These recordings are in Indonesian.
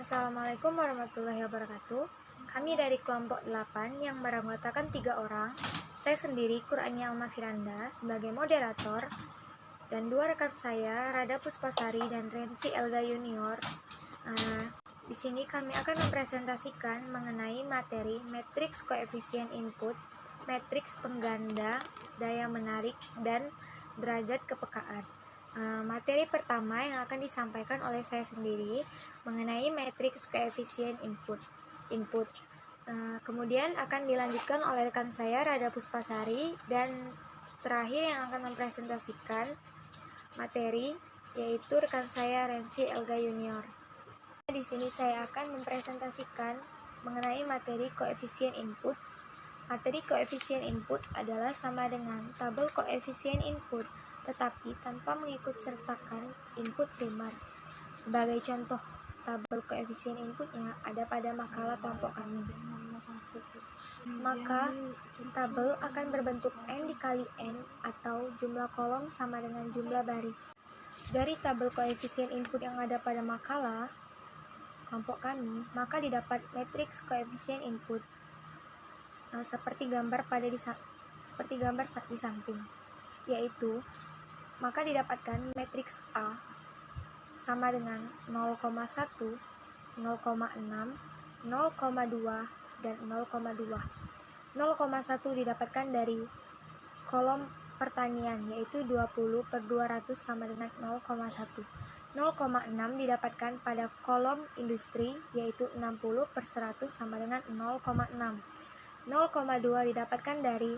Assalamualaikum warahmatullahi wabarakatuh. Kami dari kelompok 8 yang beranggotakan 3 orang. Saya sendiri, Qur'ania Alma Firanda, sebagai moderator, dan 2 rekan saya, Rada Puspasari dan Rensi Elga Junior. Di sini kami akan mempresentasikan mengenai materi matriks koefisien input, matriks pengganda, daya menarik, dan derajat kepekaan. Materi pertama yang akan disampaikan oleh saya sendiri mengenai matriks koefisien input. Kemudian akan dilanjutkan oleh rekan saya Rada Puspasari, dan terakhir yang akan mempresentasikan materi yaitu rekan saya Rensi Elga Junior. Di sini saya akan mempresentasikan mengenai materi koefisien input. Materi koefisien input adalah sama dengan tabel koefisien input tetapi tanpa mengikut sertakan input primer. Sebagai contoh tabel koefisien inputnya ada pada makalah kelompok kami. Maka tabel akan berbentuk N dikali N atau jumlah kolom sama dengan jumlah baris. Dari tabel koefisien input yang ada pada makalah kelompok kami, maka didapat matriks koefisien input seperti gambar di samping, yaitu maka didapatkan matriks A sama dengan 0,1, 0,6, 0,2, dan 0,2. 0,1 didapatkan dari kolom pertanian, yaitu 20/200 sama dengan 0,1. 0,6 didapatkan pada kolom industri, yaitu 60/100 sama dengan 0,6. 0,2 didapatkan dari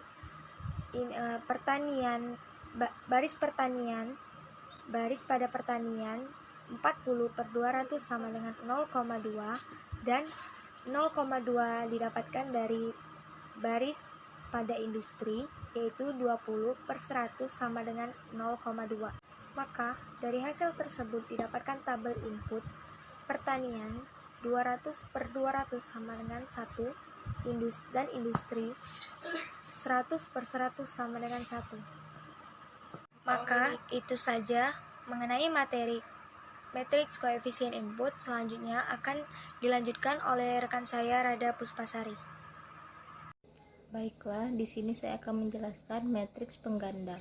pertanian, baris pada pertanian, 40/200 sama dengan 0,2, dan 0,2 didapatkan dari baris pada industri, yaitu 20/100 sama dengan 0,2. Maka dari hasil tersebut didapatkan tabel input pertanian 200/200 sama dengan 1, dan industri 100/100 sama dengan 1. Maka itu saja mengenai materi matriks koefisien input. Selanjutnya akan dilanjutkan oleh rekan saya Rada Puspasari. Baiklah, di sini saya akan menjelaskan matriks pengganda.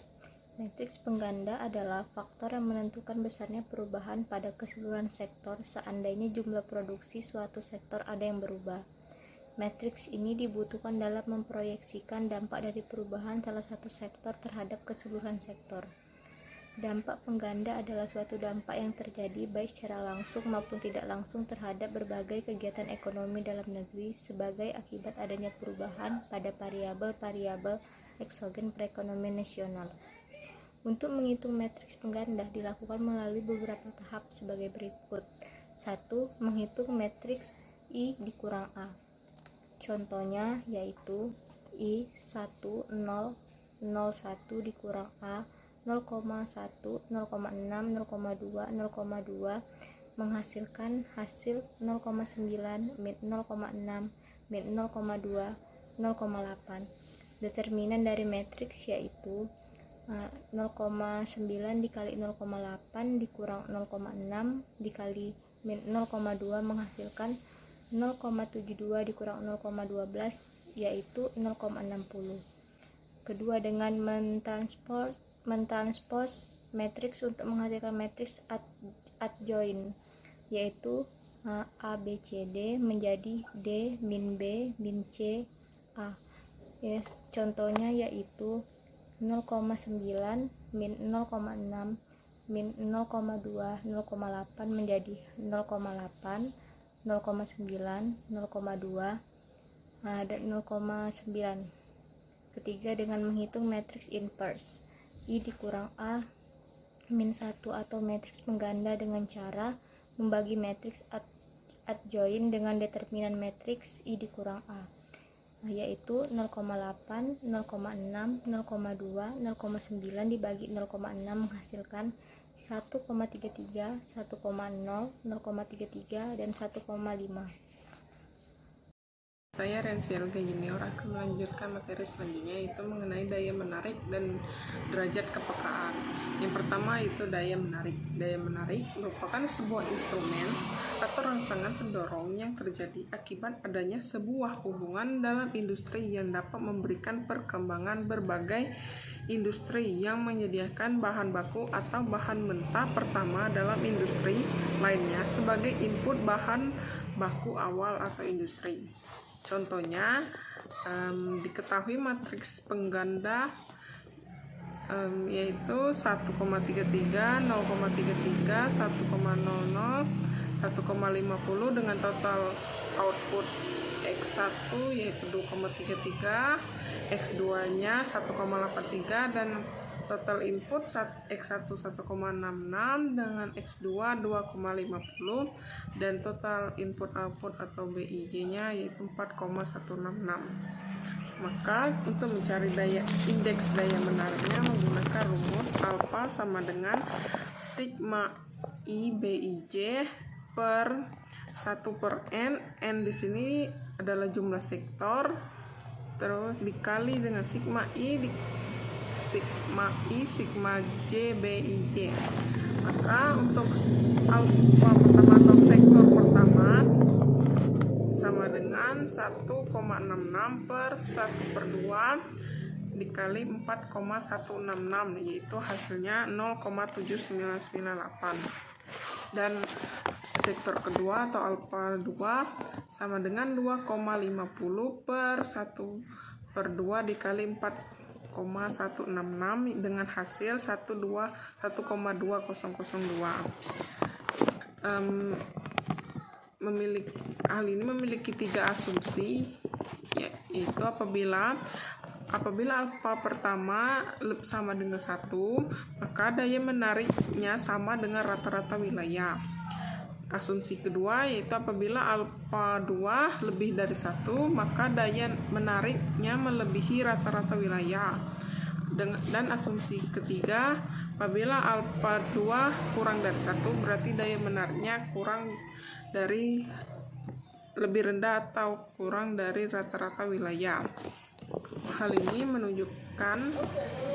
Matriks pengganda adalah faktor yang menentukan besarnya perubahan pada keseluruhan sektor seandainya jumlah produksi suatu sektor ada yang berubah. Matriks ini dibutuhkan dalam memproyeksikan dampak dari perubahan salah satu sektor terhadap keseluruhan sektor. Dampak pengganda adalah suatu dampak yang terjadi baik secara langsung maupun tidak langsung terhadap berbagai kegiatan ekonomi dalam negeri sebagai akibat adanya perubahan pada variabel-variabel eksogen perekonomian nasional. Untuk menghitung matriks pengganda dilakukan melalui beberapa tahap sebagai berikut. 1. Menghitung matriks I dikurang A. Contohnya yaitu I 1, 0, 0, 1 dikurang A 0,1, 0,6, 0,2, 0,2 menghasilkan hasil 0,9, min 0,6, min 0,2, 0,8. Determinan dari matriks yaitu 0,9 dikali 0,8 dikurang 0,6 dikali min 0,2 menghasilkan 0,72 dikurang 0,12 yaitu 0,60. Kedua, dengan mentranspose matriks untuk menghasilkan matriks adjoint yaitu A, B, C, D menjadi D min B min C A. Contohnya yaitu 0,9 min 0,6 min 0,2 0,8 menjadi 0,8 0,9 0,2 dan 0,9. Ketiga, dengan menghitung matriks inverse I dikurang A min 1 atau matriks pengganda dengan cara membagi matriks adjoint dengan determinan matriks I dikurang A, yaitu 0,8, 0,6, 0,2, 0,9 dibagi 0,6 menghasilkan 1,33, 1,0, 0,33, dan 1,5. Saya Rensiel Junior akan melanjutkan materi selanjutnya, yaitu mengenai daya menarik dan derajat kepekaan. Yang pertama itu daya menarik. Daya menarik merupakan sebuah instrumen atau rangsangan pendorong yang terjadi akibat adanya sebuah hubungan dalam industri yang dapat memberikan perkembangan berbagai industri yang menyediakan bahan baku atau bahan mentah pertama dalam industri lainnya sebagai input bahan baku awal atau industri. Contohnya, diketahui matriks pengganda yaitu 1,33, 0,33, 1,00, 1,50 dengan total output X1 yaitu 2,33, X2-nya 1,83 dan total input X1 1,66 dengan X2 2,50 dan total input output atau BIG-nya yaitu 4,166. Maka untuk mencari indeks daya menariknya menggunakan rumus alfa sama dengan sigma I BIJ per 1/n. N di sini adalah jumlah sektor, terus dikali dengan sigma I sigma J BIJ. Maka untuk alfa pertama atau sektor pertama sama dengan 1,66 per 1/2 dikali 4,166, yaitu hasilnya 0,7998. Dan sektor kedua atau alfa 2 sama dengan 2,50 per 1/2 dikali 4,166 dengan hasil 1,2002. Hal ini memiliki 3 asumsi, yaitu apabila alfa pertama sama dengan 1, maka daya menariknya sama dengan rata-rata wilayah. Asumsi kedua yaitu apabila alfa 2 lebih dari 1, maka daya menariknya melebihi rata-rata wilayah. Dan asumsi ketiga, apabila alfa 2 kurang dari 1, berarti daya menariknya lebih rendah atau kurang dari rata-rata wilayah. Hal ini menunjukkan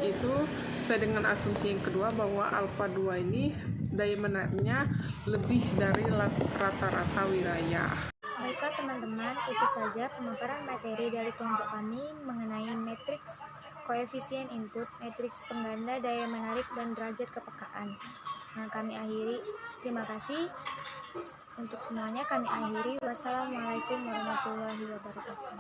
itu sesuai dengan asumsi yang kedua bahwa alfa 2 ini daya menariknya lebih dari rata-rata wilayah. Baiklah teman-teman, itu saja pemaparan materi dari kelompok kami mengenai matriks koefisien input, matriks pengganda, daya menarik, dan derajat kepekaan. Nah, kami akhiri. Terima kasih untuk semuanya. Kami akhiri. Wassalamualaikum warahmatullahi wabarakatuh.